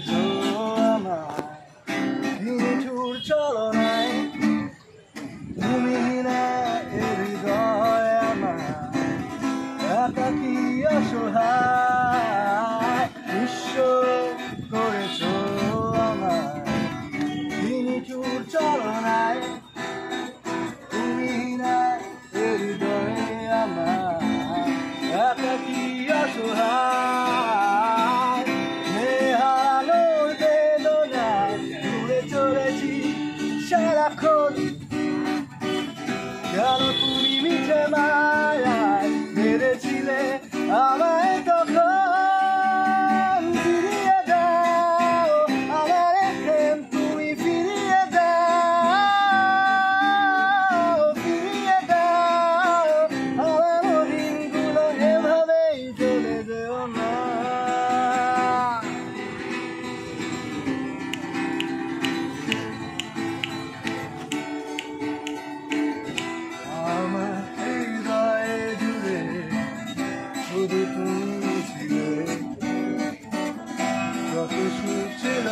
করেছো আমায় নিঠুর চলনায় তুমি না এ হৃদয় আমার একাকী অসহায় নিঃস্ব করেছো আমায় নিঠুর চলনায় তুমি না এ হৃদয় আমার একাকী অসহায় নেহারানোর বেদনায় ঘুরে চলেছি সারাক্ষণ কেন তুমি মিঠে মায়ায় বেড়েছিলে আমায় তখন ফিরিয়ে দাও আমার প্রেম তুমি ফিরিয়ে দাও আমার দিনগুলো এভাবেই চলে যেও না শুধু তুমি ছিলে যত সুখ ছিল